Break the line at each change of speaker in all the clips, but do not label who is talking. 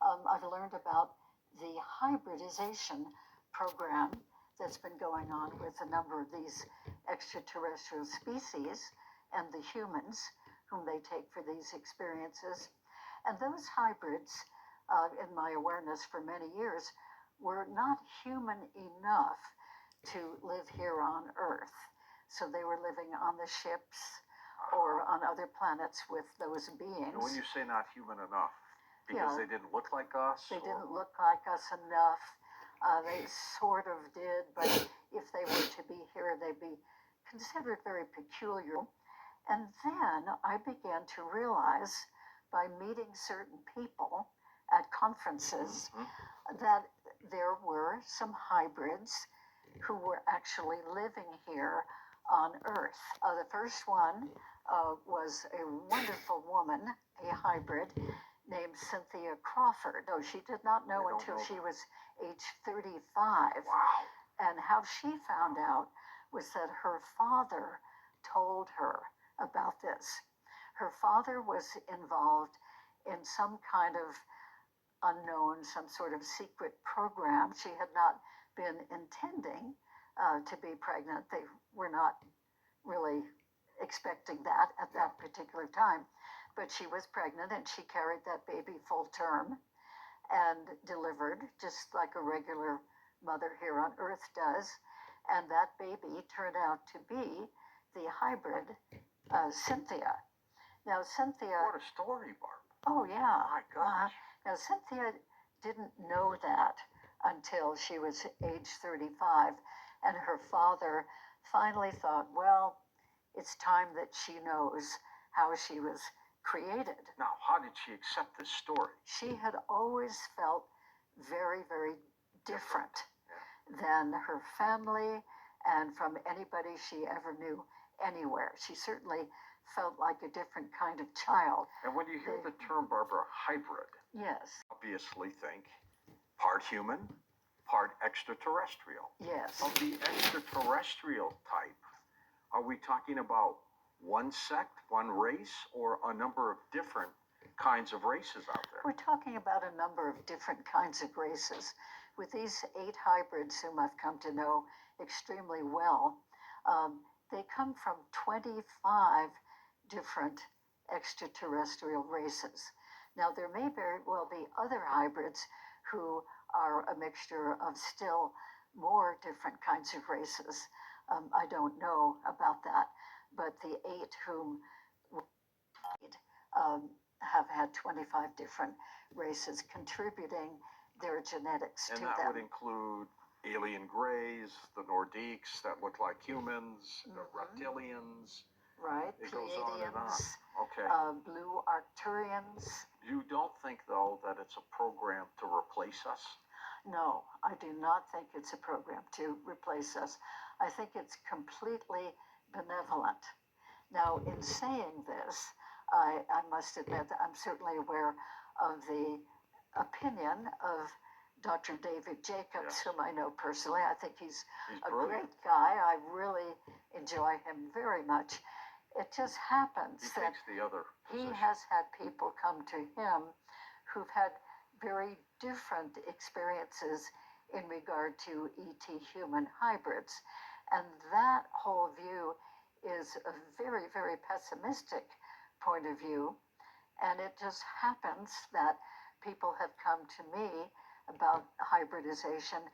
I've learned about the hybridization program that's been going on with a number of these extraterrestrial species and the humans whom they take for these experiences. And those hybrids, in my awareness for many years, were not human enough to live here on Earth. So they were living on the ships or on other planets with those beings.
And when you say not human enough, because they didn't look like us?
They didn't look like us enough. They sort of did, but if they were to be here, they'd be considered very peculiar. And then I began to realize by meeting certain people at conferences that there were some hybrids who were actually living here on Earth. The first one was a wonderful woman, a hybrid, named Cynthia Crawford. No, she did not know until she was age 35.
Wow.
And how she found out was that her father told her about this. Her father was involved in some kind of unknown, some sort of secret program. She had not been intending to be pregnant. They were not really expecting that at that particular time. But she was pregnant and she carried that baby full term and delivered just like a regular mother here on Earth does. And that baby turned out to be the hybrid Cynthia. Now, Cynthia...
What a story, Barb.
Oh, yeah.
My gosh.
Now, Cynthia didn't know that until she was age 35. And her father finally thought, well, it's time that she knows how she was created.
Now, how did she accept this story?
She had always felt very, very different than her family and from anybody she ever knew anywhere. She certainly felt like a different kind of child.
And when you hear the term, Barbara, hybrid,
yes,
obviously think part human, part extraterrestrial.
yes.
Of the extraterrestrial type, are we talking about one sect, one race, or a number of different kinds of races out there?
We're talking about a number of different kinds of races. With these 8 hybrids whom I've come to know extremely well, they come from 25 different extraterrestrial races. Now, there may very well be other hybrids who are a mixture of still more different kinds of races. I don't know about that. But the 8 whom have had 25 different races contributing their genetics to them.
And that would include alien grays, the Nordiques that look like humans, the reptilians.
Right,
It goes on and on. Okay.
Blue Arcturians.
You don't think, though, that it's a program to replace us?
No, I do not think it's a program to replace us. I think it's completely benevolent. Now, in saying this, I must admit that I'm certainly aware of the opinion of Dr. David Jacobs, whom I know personally. I think he's a
brilliant.
great guy. I really enjoy him very much. It just happens
He
that
takes the other
he
position.
has had people come to him who've had very different experiences in regard to ET human hybrids. And that whole view is a very, very pessimistic point of view. And it just happens that people have come to me about hybridization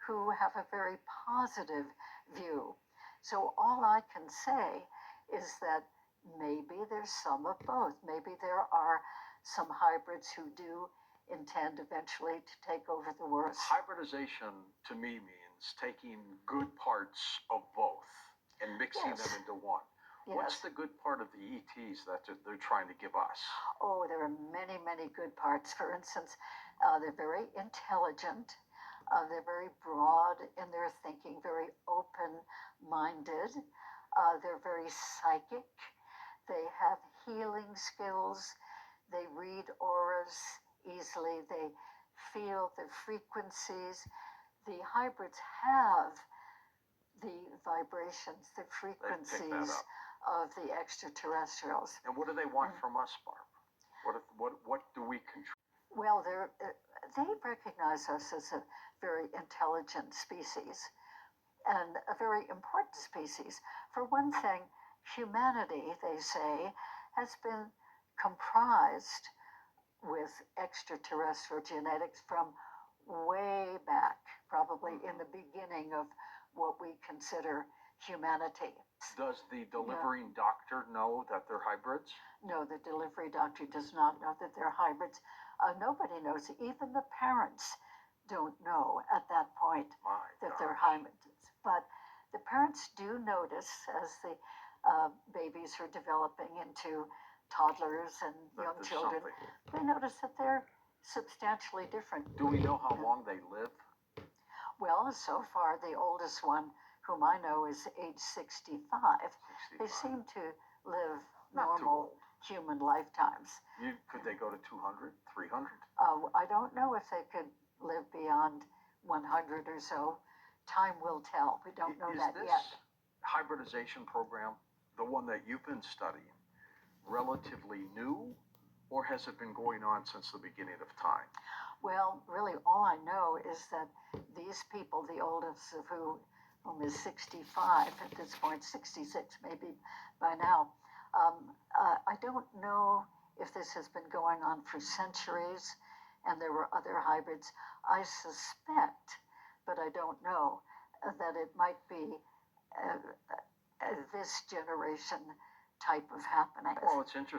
who have a very positive view. So all I can say is that maybe there's some of both. Maybe there are some hybrids who do intend eventually to take over the world.
Hybridization, to me, means taking good parts of both and mixing them into one.
Yes.
What's the good part of the ETs that they're trying to give us?
Oh, there are many, many good parts. For instance, they're very intelligent. They're very broad in their thinking, very open-minded. They're very psychic. They have healing skills. They read auras easily. They feel the frequencies. The hybrids have the vibrations, the frequencies of the extraterrestrials.
And what do they want from us, Barb? What do we control?
Well, they recognize us as a very intelligent species and a very important species. For one thing, humanity, they say, has been comprised with extraterrestrial genetics from way back, probably in the beginning of what we consider humanity.
Does the delivering doctor know that they're hybrids?
No, the delivery doctor does not know that they're hybrids. Nobody knows. Even the parents don't know at that point that they're hybrids. But the parents do notice as the babies are developing into toddlers and young children, they notice that they're substantially different.
Do we know how long they live?
Well, so far, the oldest one, whom I know, is age 65. They seem to live normal human lifetimes.
Could they go to 200, 300?
I don't know if they could live beyond 100 or so. Time will tell. We don't know that yet.
Is this hybridization program, the one that you've been studying, relatively new, or has it been going on since the beginning of time?
Well, really, all I know is that these people, the oldest of whom is 65 at this point, 66 maybe by now, I don't know if this has been going on for centuries and there were other hybrids. I suspect, but I don't know, that it might be this generation type of happening.
Well, it's interesting.